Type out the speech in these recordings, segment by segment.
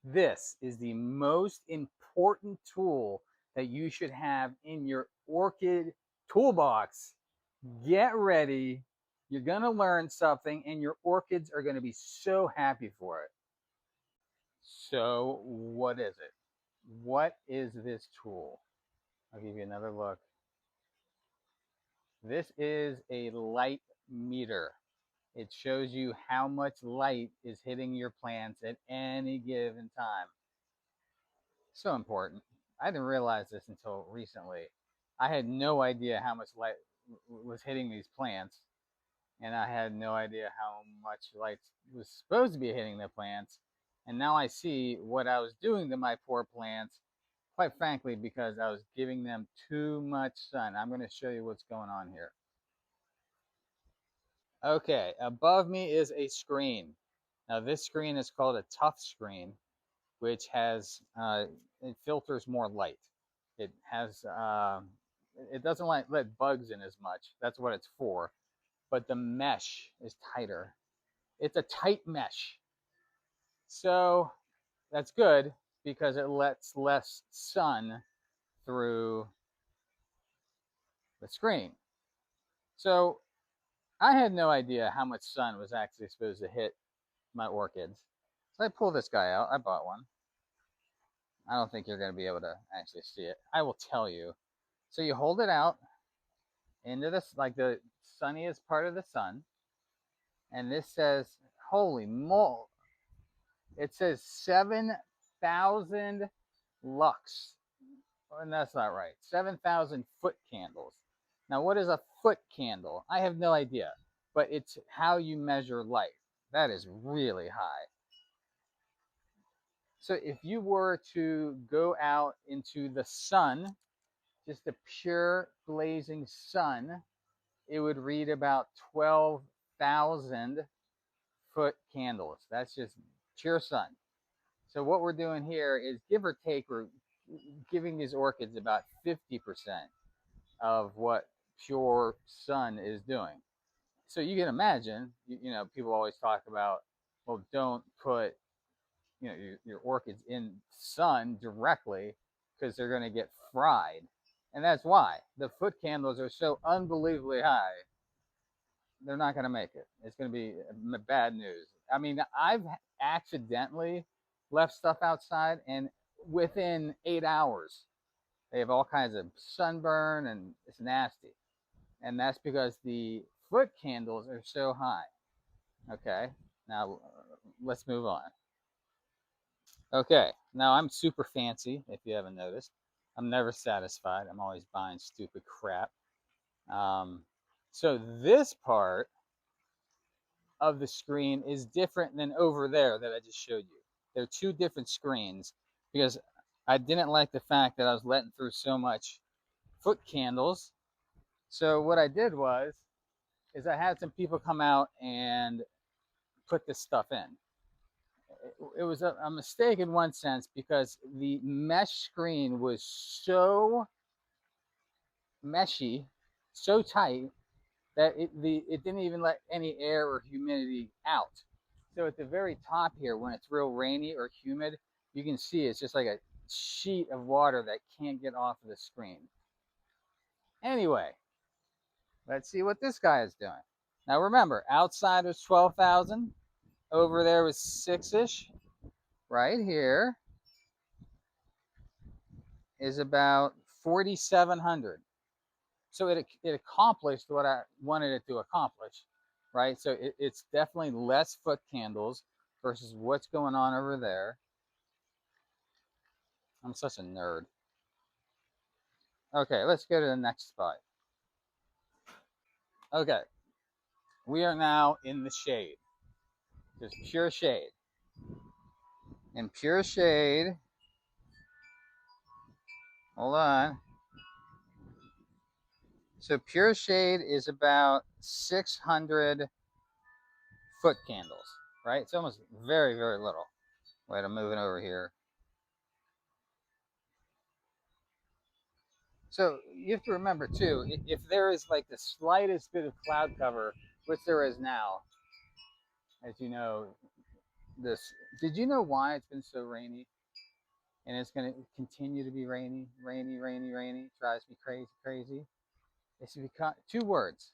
This is the most important tool that you should have in your orchid toolbox. Get ready. You're going to learn something, and your orchids are going to be so happy for it. So, what is it? What is this tool? I'll give you another look. This is a light meter. It shows you how much light is hitting your plants at any given time. So important. I didn't realize this until recently. I had no idea how much light was hitting these plants, and I had no idea how much light was supposed to be hitting the plants. And now I see what I was doing to my poor plants, quite frankly, because I was giving them too much sun. I'm going to show you what's going on here. Okay, above me is a screen. Now, this screen is called a tough screen, which has it filters more light. It has it doesn't let bugs in as much. That's what it's for. But the mesh is tighter. It's a tight mesh, so that's good because it lets less sun through the screen. So I had no idea how much sun was actually supposed to hit my orchids. So I pulled this guy out. I bought one. I don't think you're going to be able to actually see it. I will tell you. So you hold it out into this, like the sunniest part of the sun, and this says, holy moly, it says 7,000 lux. And that's not right. 7,000 foot candles. Now, what is a foot candle? I have no idea, but it's how you measure light. That is really high. So if you were to go out into the sun, just a pure blazing sun, it would read about 12,000 foot candles. That's just pure sun. So what we're doing here is, give or take, we're giving these orchids about 50% of what pure sun is doing. So you can imagine, people always talk about, well, don't put, your orchids in sun directly because they're going to get fried. And that's why the foot candles are so unbelievably high. They're not going to make it. It's going to be bad news. I mean, I've accidentally left stuff outside, and within 8 hours, they have all kinds of sunburn, and it's nasty. And that's because the foot candles are so high. Okay, now let's move on. Okay, now I'm super fancy, if you haven't noticed. I'm never satisfied. I'm always buying stupid crap. So this part of the screen is different than over there that I just showed you. They're two different screens because I didn't like the fact that I was letting through so much foot candles. So what I did is I had some people come out and put this stuff in. It was a mistake in one sense because the mesh screen was so meshy, so tight, that it didn't even let any air or humidity out. So at the very top here, when it's real rainy or humid, you can see it's just like a sheet of water that can't get off of the screen. Anyway, let's see what this guy is doing. Now remember, outside was 12,000, over there was 6-ish. Right here is about 4,700. So it accomplished what I wanted it to accomplish, right? So it's definitely less foot candles versus what's going on over there. I'm such a nerd. Okay, let's go to the next spot. Okay, we are now in the shade. Just pure shade. In pure shade, hold on. So pure shade is about 600 foot candles, right? It's almost very, very little. Wait, I'm moving over here. So you have to remember too, if there is like the slightest bit of cloud cover, which there is now, as you know, this. Did you know why it's been so rainy? And it's going to continue to be rainy, rainy, rainy, rainy. Drives me crazy, crazy. It's because two words.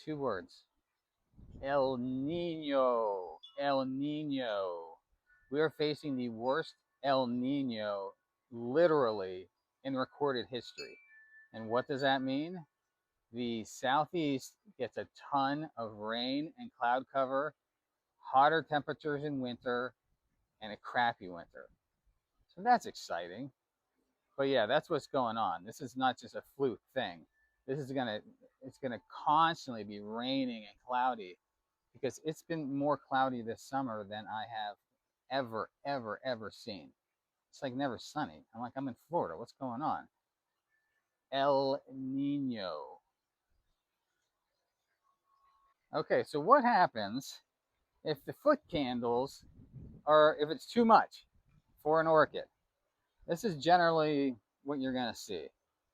Two words. El Nino. El Nino. We are facing the worst El Nino literally in recorded history. And what does that mean? The southeast gets a ton of rain and cloud cover, hotter temperatures in winter, and a crappy winter. So that's exciting. But yeah, that's what's going on. This is not just a fluke thing. This is gonna it's gonna constantly be raining and cloudy because it's been more cloudy this summer than I have ever, ever, ever seen. It's like never sunny. I'm like, I'm in Florida. What's going on? El Nino. Okay, so what happens if the foot candles are, if it's too much for an orchid? This is generally what you're going to see.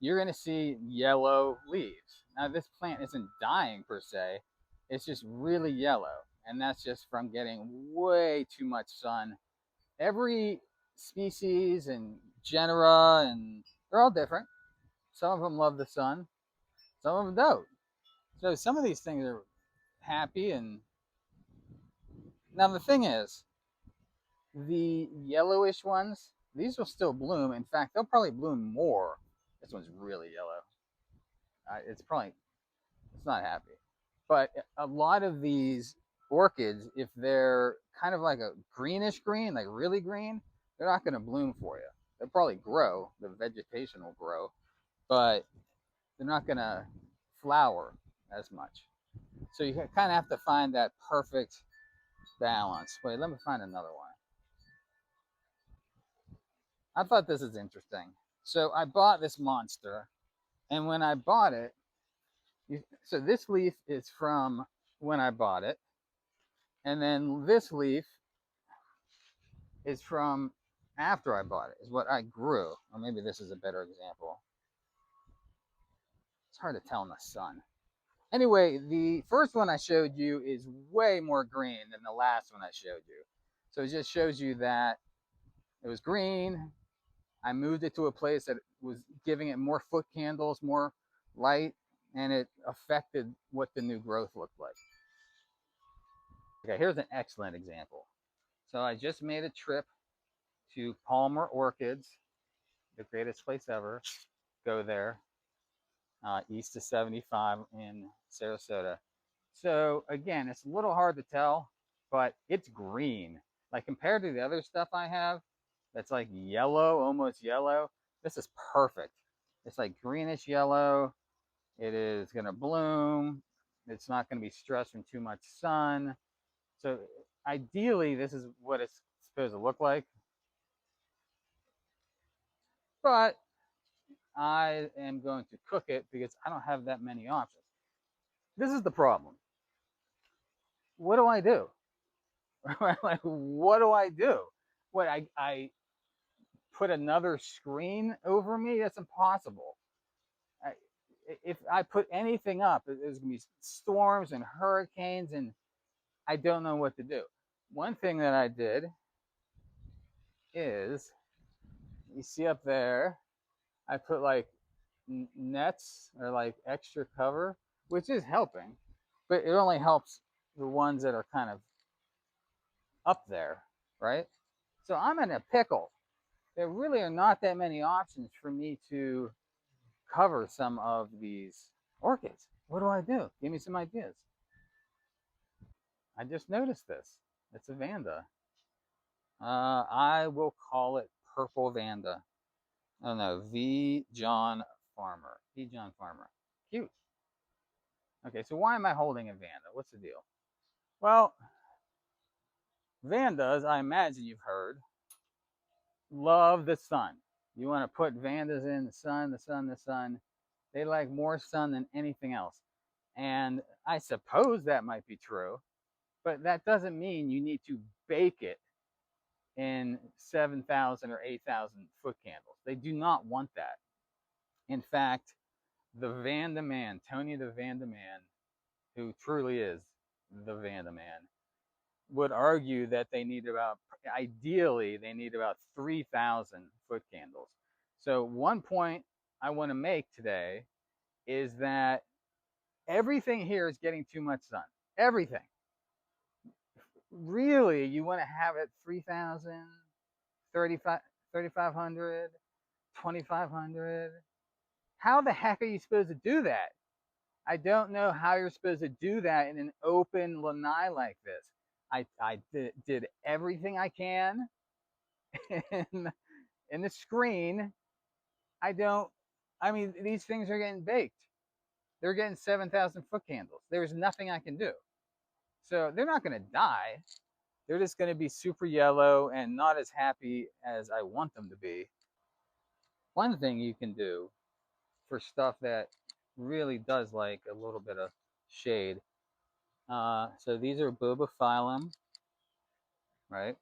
You're going to see yellow leaves. Now, this plant isn't dying per se, it's just really yellow. And that's just from getting way too much sun. Every species and genera, and they're all different. Some of them love the sun, some of them don't. So some of these things are happy. And now the thing is, the yellowish ones, these will still bloom. In fact, they'll probably bloom more. This one's really yellow. It's not happy. But a lot of these orchids, if they're kind of like a greenish green, like really green, they're not going to bloom for you. They'll probably grow. The vegetation will grow, but they're not going to flower as much. So you kind of have to find that perfect balance. Wait, let me find another one. I thought this is interesting. So I bought this monster, and when I bought it, so this leaf is from when I bought it, and then this leaf is from after I bought it, is what I grew. Or maybe this is a better example. It's hard to tell in the sun. Anyway, the first one I showed you is way more green than the last one I showed you. So it just shows you that it was green. I moved it to a place that was giving it more foot candles, more light, and it affected what the new growth looked like. Okay, here's an excellent example. So I just made a trip to Palmer Orchids, the greatest place ever. Go there, east of 75 in Sarasota. So again, it's a little hard to tell, but it's green. Like compared to the other stuff I have, that's like yellow, almost yellow. This is perfect. It's like greenish yellow. It is going to bloom. It's not going to be stressed from too much sun. So ideally, this is what it's supposed to look like. But I am going to cook it because I don't have that many options. This is the problem. What do I do? Like, what do I do? What, I put another screen over me? That's impossible. I, if I put anything up, there's going to be storms and hurricanes, and I don't know what to do. One thing that I did is, you see up there, I put like nets or like extra cover, which is helping, but it only helps the ones that are kind of up there, right? So I'm in a pickle. There really are not that many options for me to cover some of these orchids. What do I do? Give me some ideas. I just noticed this. It's a Vanda. I will call it Purple Vanda. Oh no, V. John Farmer. V. John Farmer. Cute. Okay, so why am I holding a Vanda? What's the deal? Well, Vandas, I imagine you've heard, love the sun. You want to put Vandas in the sun, the sun, the sun. They like more sun than anything else. And I suppose that might be true, but that doesn't mean you need to bake it in 7,000 or 8,000 foot candles. They do not want that. In fact, the Vanda Man, Tony the Vanda Man, who truly is the Vanda Man, would argue that they need about, ideally, they need about 3,000 foot candles. So, one point I want to make today is that everything here is getting too much sun. Everything. Really, you want to have it 3,000, 3,500, 2,500. How the heck are you supposed to do that? I don't know how you're supposed to do that in an open lanai like this. I did everything I can in the screen. I don't, I mean, these things are getting baked. They're getting 7,000 foot candles. There's nothing I can do. So they're not going to die. They're just going to be super yellow and not as happy as I want them to be. One thing you can do for stuff that really does like a little bit of shade. So these are bobophyllum, right?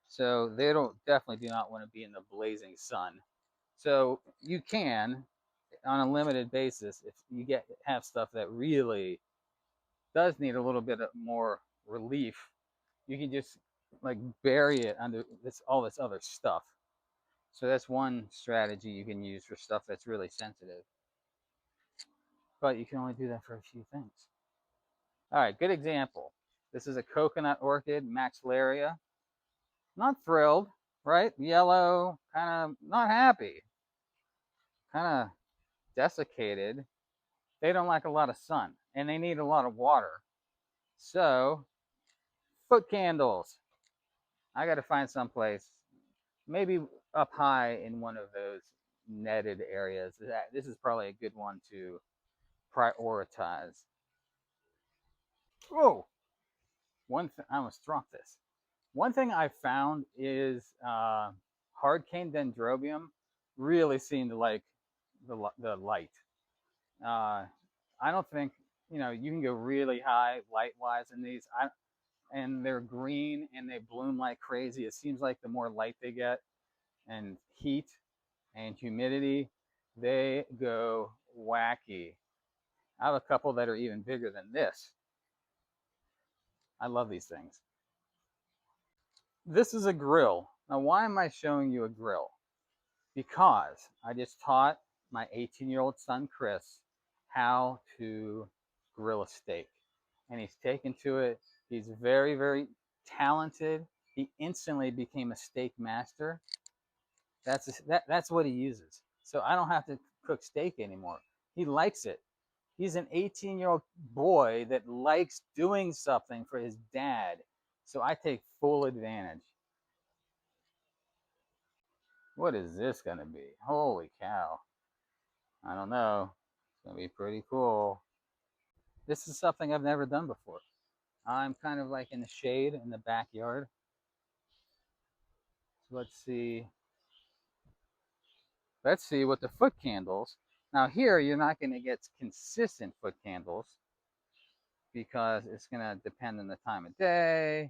So they don't definitely do not want to be in the blazing sun. So you can, on a limited basis, if you have stuff that really does need a little bit of more relief, you can just like bury it under all this other stuff. So that's one strategy you can use for stuff that's really sensitive. But you can only do that for a few things. All right, good example. This is a coconut orchid, maxillaria. Not thrilled, right? Yellow, kind of not happy, kind of desiccated. They don't like a lot of sun and they need a lot of water. So, foot candles. I got to find someplace, maybe up high in one of those netted areas. This is probably a good one to prioritize. Oh, I almost dropped this. One thing I found is hard cane dendrobium really seemed to like the light. I don't think, you can go really high light wise in these. And they're green and they bloom like crazy. It seems like the more light they get and heat and humidity, they go wacky. I have a couple that are even bigger than this. I love these things. This is a grill. Now, why am I showing you a grill? Because I just taught my 18-year-old son, Chris, how to grill a steak. And he's taken to it. He's very, very talented. He instantly became a steak master. That's what he uses. So I don't have to cook steak anymore. He likes it. He's an 18-year-old boy that likes doing something for his dad. So I take full advantage. What is this going to be? Holy cow. I don't know. It's going to be pretty cool. This is something I've never done before. I'm kind of like in the shade in the backyard. So let's see. Let's see what the foot candles. Now here, you're not going to get consistent foot candles because it's going to depend on the time of day.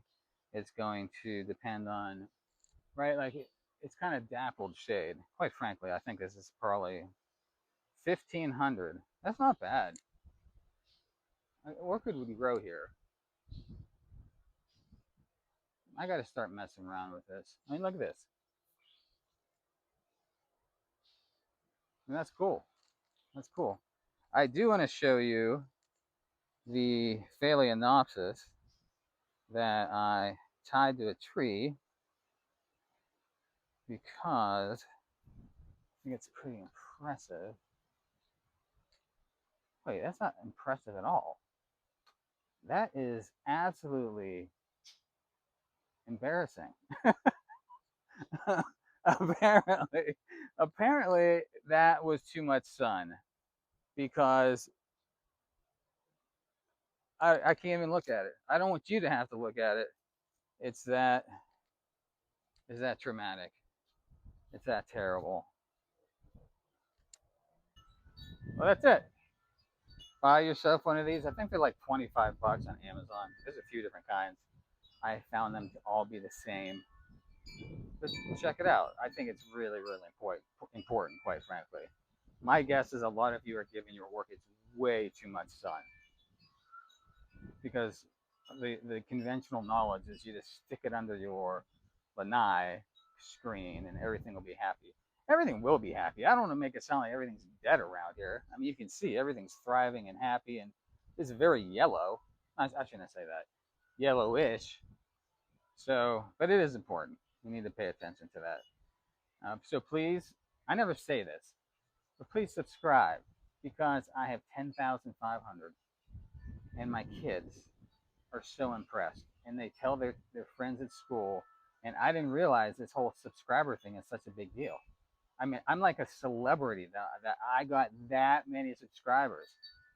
It's going to depend on, right? Like it's kind of dappled shade. Quite frankly, I think this is probably 1,500. That's not bad. Orchid would grow here. I got to start messing around with this. I mean, look at this. And that's cool. That's cool. I do want to show you the Phalaenopsis that I tied to a tree because I think it's pretty impressive. Wait, that's not impressive at all. That is absolutely embarrassing. apparently that was too much sun because I can't even look at it. I don't want you to have to look at it. Is that traumatic? It's that terrible. Well, that's it. Buy yourself one of these. I think they're like 25 bucks on Amazon. There's a few different kinds. I found them to all be the same. Just check it out. I think it's really, really important, quite frankly. My guess is a lot of you are giving your orchids way too much sun because the conventional knowledge is you just stick it under your lanai screen and everything will be happy. Everything will be happy. I don't want to make it sound like everything's dead around here. I mean, you can see everything's thriving and happy, and it's very yellow. I shouldn't say that. Yellowish. So, but it is important. We need to pay attention to that. So please, I never say this, but please subscribe because I have 10,500 and my kids are so impressed and they tell their friends at school. And I didn't realize this whole subscriber thing is such a big deal. I mean, I'm like a celebrity that I got that many subscribers.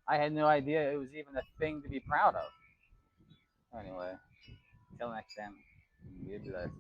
I had no idea it was even a thing to be proud of. Anyway, until next time, be blessed.